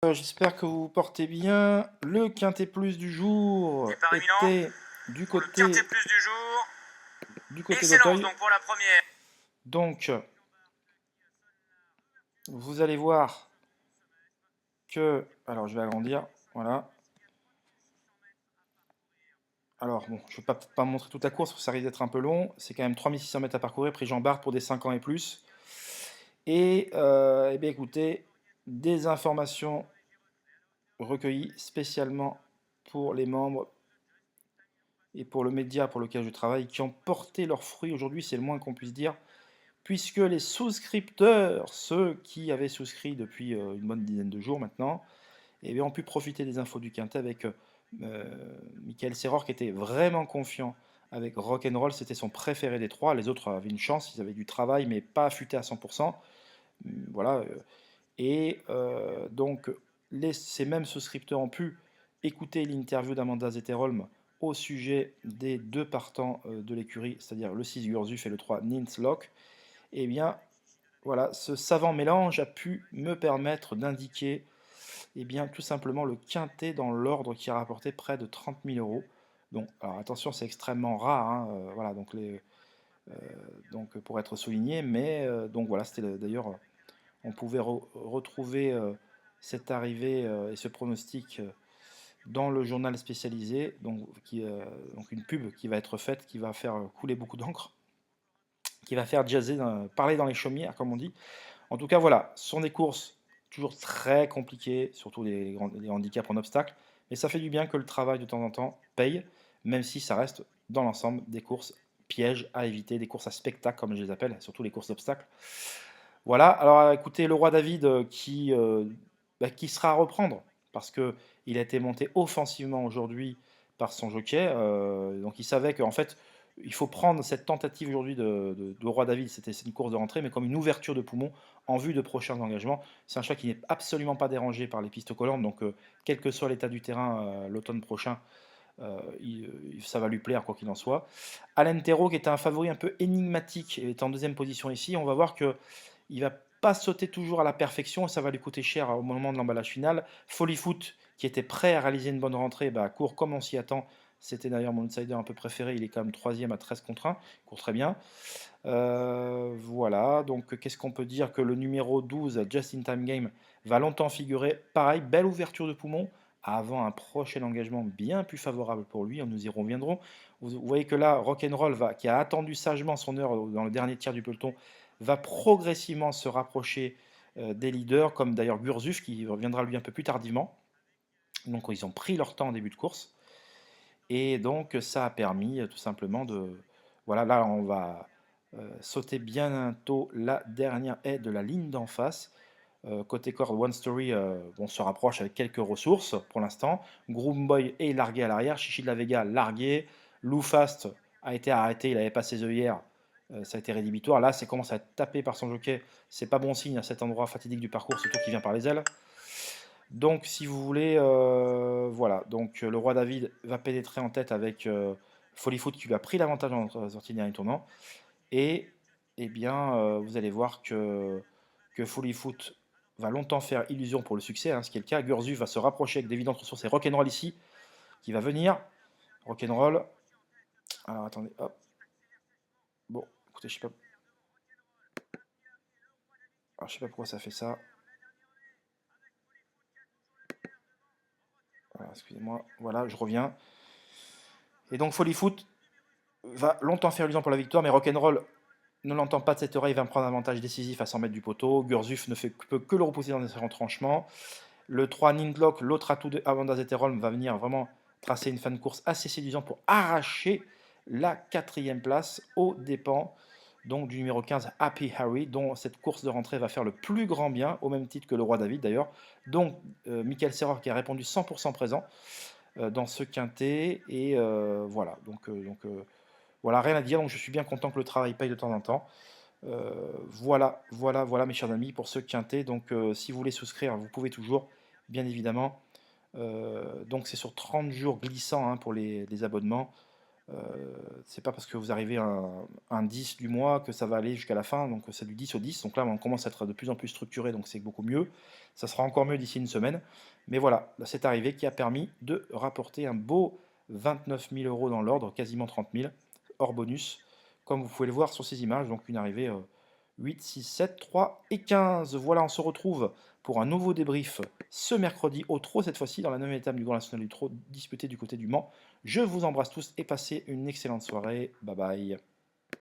J'espère que vous vous portez bien. Le quintet plus du jour Départ imminent était du pour le quintet côté, plus du jour. du Et côté c'est lance d'Auteuil. donc pour la première. Donc, vous allez voir que... Alors, je vais agrandir. Voilà. Alors, bon, je ne vais pas montrer toute la course, parce que ça risque d'être un peu long. C'est quand même 3600 mètres à parcourir, prix Jean Bart pour des 5 ans et plus. Et, eh bien, écoutez, des informations recueillies spécialement pour les membres et pour le média pour lequel je travaille, qui ont porté leurs fruits aujourd'hui, c'est le moins qu'on puisse dire, puisque les souscripteurs, ceux qui avaient souscrit depuis une bonne dizaine de jours maintenant, eh bien, ont pu profiter des infos du Quintet avec Michael Serror qui était vraiment confiant avec Rock'n'Roll, c'était son préféré des trois. Les autres avaient une chance, ils avaient du travail, mais pas affûté à 100%. Voilà. Et donc, ces mêmes souscripteurs ont pu écouter l'interview d'Amanda Zetterholm au sujet des deux partants de l'écurie, c'est-à-dire le 6 Gurzuf et le 3 Ninslock. Eh bien, voilà, ce savant mélange a pu me permettre d'indiquer eh bien, tout simplement le quintet dans l'ordre qui a rapporté près de 30 000 euros. Donc, alors attention, c'est extrêmement rare, hein, voilà, euh, donc pour être souligné, mais donc voilà, c'était d'ailleurs, on pouvait retrouver cette arrivée et ce pronostic dans le journal spécialisé, donc une pub qui va être faite, qui va faire couler beaucoup d'encre, qui va faire jazzer, parler dans les chaumières, comme on dit. En tout cas, voilà, ce sont des courses toujours très compliquées, surtout les handicaps en obstacle, mais ça fait du bien que le travail de temps en temps paye, même si ça reste dans l'ensemble des courses pièges à éviter, des courses à spectacle comme je les appelle, surtout les courses d'obstacles. Voilà, alors écoutez, le roi David qui sera à reprendre, parce qu'il a été monté offensivement aujourd'hui par son jockey, donc il savait qu'en fait, il faut prendre cette tentative aujourd'hui de roi David, c'est une course de rentrée, mais comme une ouverture de poumon en vue de prochains engagements. C'est un choix qui n'est absolument pas dérangé par les pistes collantes, donc quel que soit l'état du terrain l'automne prochain, ça va lui plaire quoi qu'il en soit. Alain Terreau, qui était un favori un peu énigmatique, est en deuxième position ici. On va voir que il va pas sauter toujours à la perfection et ça va lui coûter cher au moment de l'emballage final. Follyfoot, qui était prêt à réaliser une bonne rentrée, bah, court comme on s'y attend. C'était d'ailleurs mon outsider un peu préféré. Il est quand même troisième à 13 contre 1. Il court très bien. Voilà, donc qu'est-ce qu'on peut dire? Que le numéro 12, Just in Time Game, va longtemps figurer. Pareil, belle ouverture de poumon avant un prochain engagement bien plus favorable pour lui. Nous y reviendrons. Vous voyez que là, Rock'n'Roll, qui a attendu sagement son heure dans le dernier tiers du peloton, va progressivement se rapprocher des leaders, comme d'ailleurs Gurzuf, qui reviendra lui un peu plus tardivement. Donc ils ont pris leur temps en début de course. Et donc ça a permis tout simplement de... Voilà, là on va sauter bientôt la dernière haie de la ligne d'en face. Côté corde, One Story, on se rapproche avec quelques ressources pour l'instant. Groomboy est largué à l'arrière. Chichi de la Vega largué. Lou Fast a été arrêté, il avait pas ses œillères. Ça a été rédhibitoire. Là, c'est commence à être tapé par son jockey. C'est pas bon signe à cet endroit fatidique du parcours, surtout qui vient par les ailes. Donc, si vous voulez, voilà. Donc, le roi David va pénétrer en tête avec Follyfoot qui lui a pris l'avantage dans la sortie du dernier tournant. Et, eh bien, vous allez voir que Follyfoot va longtemps faire illusion pour le succès, hein, ce qui est le cas. Gurzu va se rapprocher avec d'évidentes ressources. Et Rock'n'Roll ici, qui va venir. Rock'n'Roll. Alors, attendez, hop. Bon, écoutez, je sais pas pourquoi ça fait ça. Voilà, excusez-moi. Voilà, je reviens. Et donc, Follyfoot va longtemps faire illusion pour la victoire, mais Rock'n'Roll ne l'entend pas de cette oreille, va prendre un avantage décisif à 100 mètres du poteau. Gurzuf peut que le repousser dans ses retranchements. Le 3 Nindlock, l'autre atout de Avanda Zetterholm, va venir vraiment tracer une fin de course assez séduisante pour arracher la quatrième place aux dépens donc du numéro 15 Happy Harry, dont cette course de rentrée va faire le plus grand bien, au même titre que le roi David d'ailleurs. Donc Michael Serror qui a répondu 100% présent dans ce quintet. Et voilà, voilà, rien à dire. Donc je suis bien content que le travail paye de temps en temps. Voilà, mes chers amis, pour ce quintet. Donc, si vous voulez souscrire, vous pouvez toujours, bien évidemment. Donc, c'est sur 30 jours glissants hein, pour les abonnements. C'est pas parce que vous arrivez à un 10 du mois que ça va aller jusqu'à la fin, donc c'est du 10 au 10. Donc là, on commence à être de plus en plus structuré, donc c'est beaucoup mieux. Ça sera encore mieux d'ici une semaine. Mais voilà, c'est arrivé qui a permis de rapporter un beau 29 000 euros dans l'ordre, quasiment 30 000, hors bonus, comme vous pouvez le voir sur ces images. Donc une arrivée 8, 6, 7, 3 et 15. Voilà, on se retrouve pour un nouveau débrief ce mercredi au trot, cette fois-ci dans la 9e étape du Grand National du Trot, disputée du côté du Mans. Je vous embrasse tous et passez une excellente soirée. Bye bye.